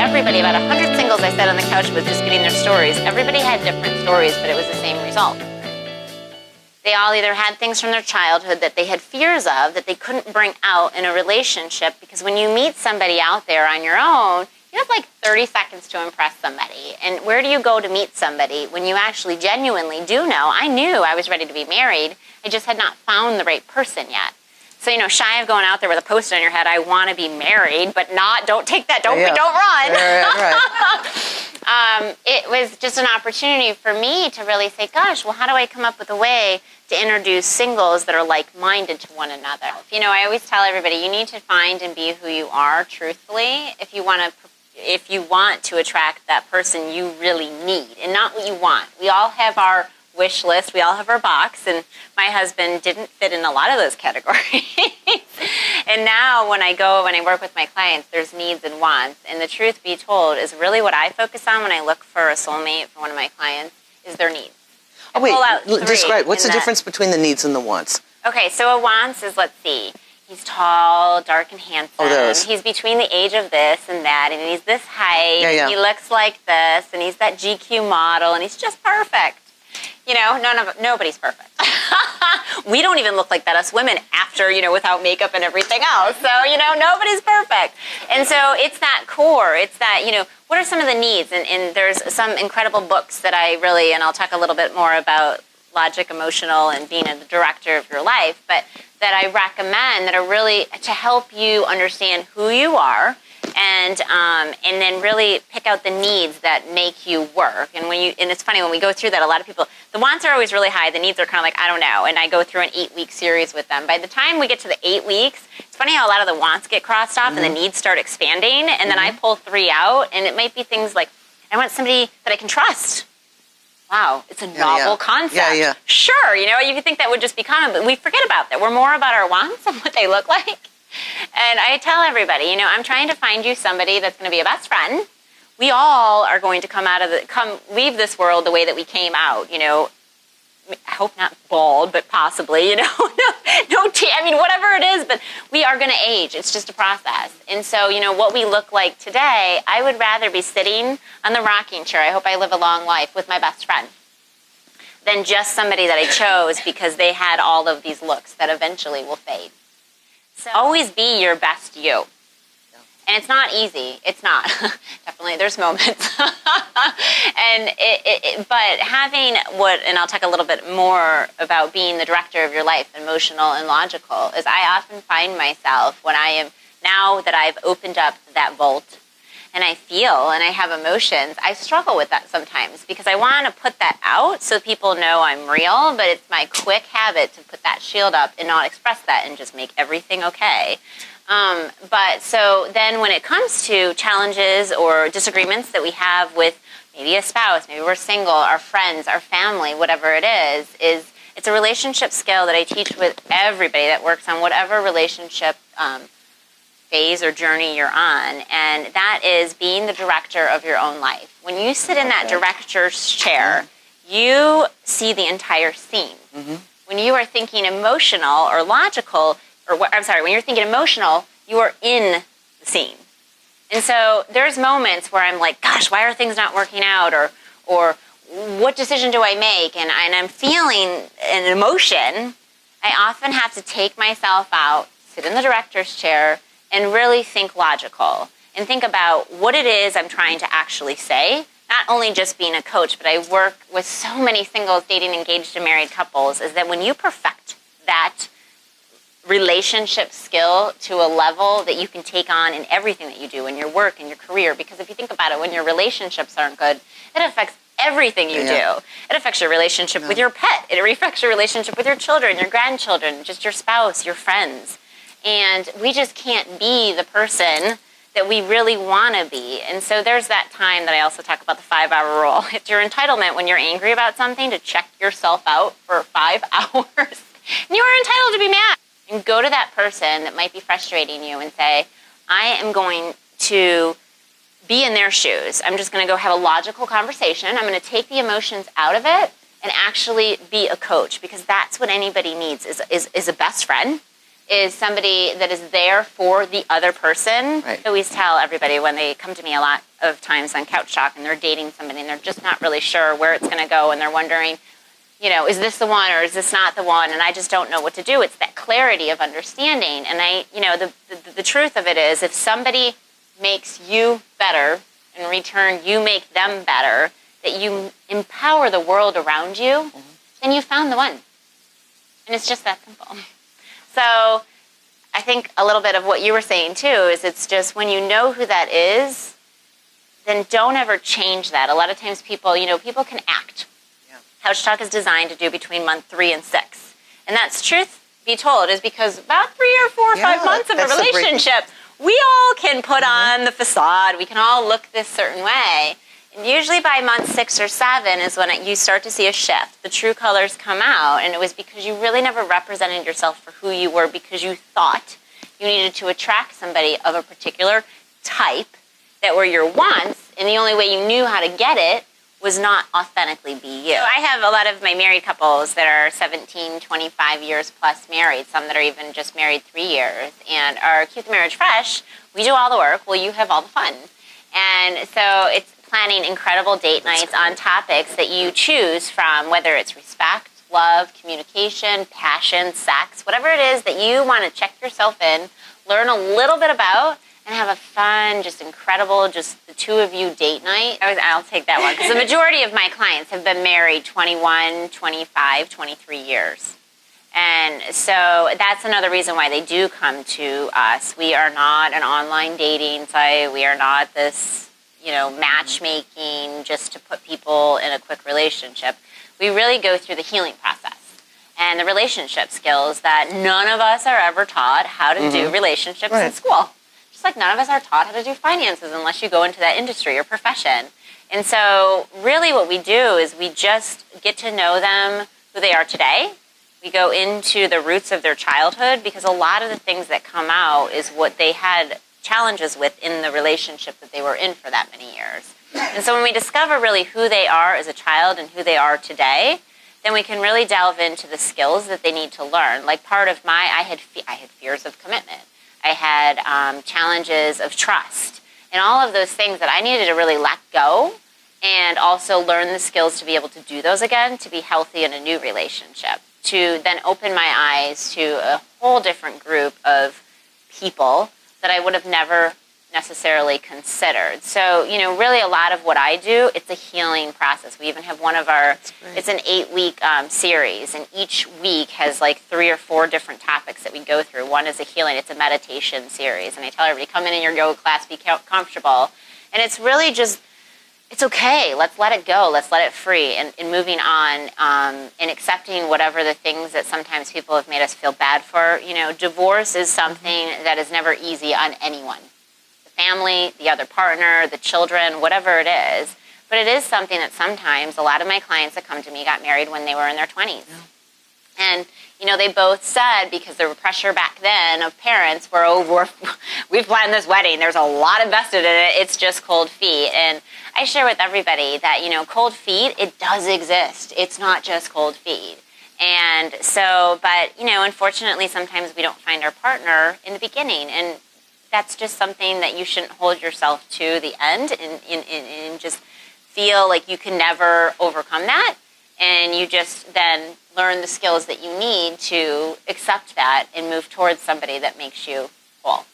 everybody, about 100 singles I sat on the couch with just getting their stories. Everybody had different stories, but it was the same result. They all either had things from their childhood that they had fears of that they couldn't bring out in a relationship, because when you meet somebody out there on your own, you have like 30 seconds to impress somebody. And where do you go to meet somebody when you actually genuinely do know? I knew I was ready to be married. I just had not found the right person yet. So, shy of going out there with a post-it on your head, I want to be married, but don't take that, don't run. Right. It was just an opportunity for me to really say, gosh, well, how do I come up with a way to introduce singles that are like-minded to one another? I always tell everybody, you need to find and be who you are truthfully if you want to attract that person you really need, and not what you want. We all have our wish list, we all have our box, and my husband didn't fit in a lot of those categories. And now when I work with my clients, there's needs and wants, and the truth be told is really what I focus on when I look for a soulmate for one of my clients is their needs. Oh wait, describe, what's the difference between the needs and the wants? Okay, so a wants is, let's see, he's tall, dark, and handsome. Oh, those. He's between the age of this and that, and he's this height, and he looks like this, and he's that GQ model, and he's just perfect. Nobody's perfect. We don't even look like that, us women, after, without makeup and everything else. So, nobody's perfect. And so it's that core. It's that, what are some of the needs? And there's some incredible books that and I'll talk a little bit more about logic, emotional, and being a director of your life, but that I recommend that are really to help you understand who you are, and then really pick out the needs that make you work. And it's funny, when we go through that, a lot of people, the wants are always really high, the needs are kind of like, I don't know, and I go through an 8-week series with them. By the time we get to the 8 weeks, it's funny how a lot of the wants get crossed off and the needs start expanding, and then I pull 3 out, and it might be things like, I want somebody that I can trust. Wow, it's a novel concept. Yeah. Sure, you think that would just be common, but we forget about that. We're more about our wants and what they look like. And I tell everybody, I'm trying to find you somebody that's going to be a best friend. We all are going to leave this world the way that we came out, I hope not bald, but possibly, whatever it is, but we are going to age. It's just a process. And so, what we look like today, I would rather be sitting on the rocking chair, I hope I live a long life, with my best friend, than just somebody that I chose because they had all of these looks that eventually will fade. So always be your best you. And it's not easy. It's not. Definitely, there's moments. But having and I'll talk a little bit more about being the director of your life, emotional and logical, is I often find myself now that I've opened up that vault and I feel and I have emotions, I struggle with that sometimes because I want to put that out so people know I'm real, but it's my quick habit to put that shield up and not express that and just make everything okay. But so then when it comes to challenges or disagreements that we have with maybe a spouse, maybe we're single, our friends, our family, whatever it is it's a relationship skill that I teach with everybody that works on whatever relationship phase or journey you're on, and that is being the director of your own life. When you sit in that director's chair, you see the entire scene. When you are thinking emotional or logical, when you're thinking emotional, you are in the scene. And so there's moments where I'm like, gosh, why are things not working out? Or what decision do I make? And I'm feeling an emotion. I often have to take myself out, sit in the director's chair, and really think logical and think about what it is I'm trying to actually say. Not only just being a coach, but I work with so many singles, dating, engaged, and married couples, is that when you perfect that relationship skill to a level that you can take on in everything that you do, in your work, in your career, because if you think about it, when your relationships aren't good, it affects everything you do. It affects your relationship with your pet. It affects your relationship with your children, your grandchildren, just your spouse, your friends. And we just can't be the person that we really want to be. And so there's that time that I also talk about the 5-hour rule. It's your entitlement when you're angry about something to check yourself out for 5 hours. And you are entitled to be mad. And go to that person that might be frustrating you and say, I am going to be in their shoes. I'm just going to go have a logical conversation. I'm going to take the emotions out of it and actually be a coach, because that's what anybody needs is a best friend, is somebody that is there for the other person. Right. I always tell everybody when they come to me a lot of times on Couch Talk and they're dating somebody and they're just not really sure where it's going to go and they're wondering, is this the one or is this not the one? And I just don't know what to do. It's that clarity of understanding. And the truth of it is, if somebody makes you better, in return you make them better, that you empower the world around you, then you found the one. And it's just that simple. So I think a little bit of what you were saying too is it's just when you know who that is, then don't ever change that. A lot of times people can act. Yeah. Couch Talk is designed to do between month 3 and 6. And that's truth be told is because about 3 or 4 or 5 months of a relationship, we all can put on the facade. We can all look this certain way. And usually by month 6 or 7 is when you start to see a shift. The true colors come out, and it was because you really never represented yourself for who you were because you thought you needed to attract somebody of a particular type that were your wants, and the only way you knew how to get it was not authentically be you. So I have a lot of my married couples that are 17, 25 years plus married, some that are even just married 3 years, and our Keep the Marriage Fresh, we do all the work, well, you have all the fun. And so it's planning incredible date nights on topics that you choose from, whether it's respect, love, communication, passion, sex, whatever it is that you want to check yourself in, learn a little bit about, and have a fun, just incredible, just the two of you date night. I'll take that one, because the majority of my clients have been married 21, 25, 23 years. And so that's another reason why they do come to us. We are not an online dating site. We are not this matchmaking just to put people in a quick relationship. We really go through the healing process and the relationship skills that none of us are ever taught how to do relationships in school. Just like none of us are taught how to do finances unless you go into that industry or profession. And so really what we do is we just get to know them, who they are today. We go into the roots of their childhood, because a lot of the things that come out is what they had challenges with in the relationship that they were in for that many years. And so when we discover really who they are as a child and who they are today, then we can really delve into the skills that they need to learn. Like part of I had fears of commitment. I had challenges of trust and all of those things that I needed to really let go and also learn the skills to be able to do those again, to be healthy in a new relationship, to then open my eyes to a whole different group of people that I would have never necessarily considered. So, really a lot of what I do, it's a healing process. We even have one of our, it's an 8-week series, and each week has like 3 or 4 different topics that we go through. One is a healing, it's a meditation series, and I tell everybody, come in your yoga class, be comfortable. And it's really just, it's okay, let's let it go, let's let it free, and moving on, and accepting whatever the things that sometimes people have made us feel bad for. Divorce is something that is never easy on anyone. The family, the other partner, the children, whatever it is. But it is something that sometimes a lot of my clients that come to me got married when they were in their 20s. Yeah. And, they both said, because there were pressure back then of parents were, we've planned this wedding, there's a lot invested in it, it's just cold feet. And I share with everybody that, cold feet, it does exist. It's not just cold feet. And so, but, unfortunately, sometimes we don't find our partner in the beginning. And that's just something that you shouldn't hold yourself to the end and just feel like you can never overcome that. And you just then learn the skills that you need to accept that and move towards somebody that makes you whole.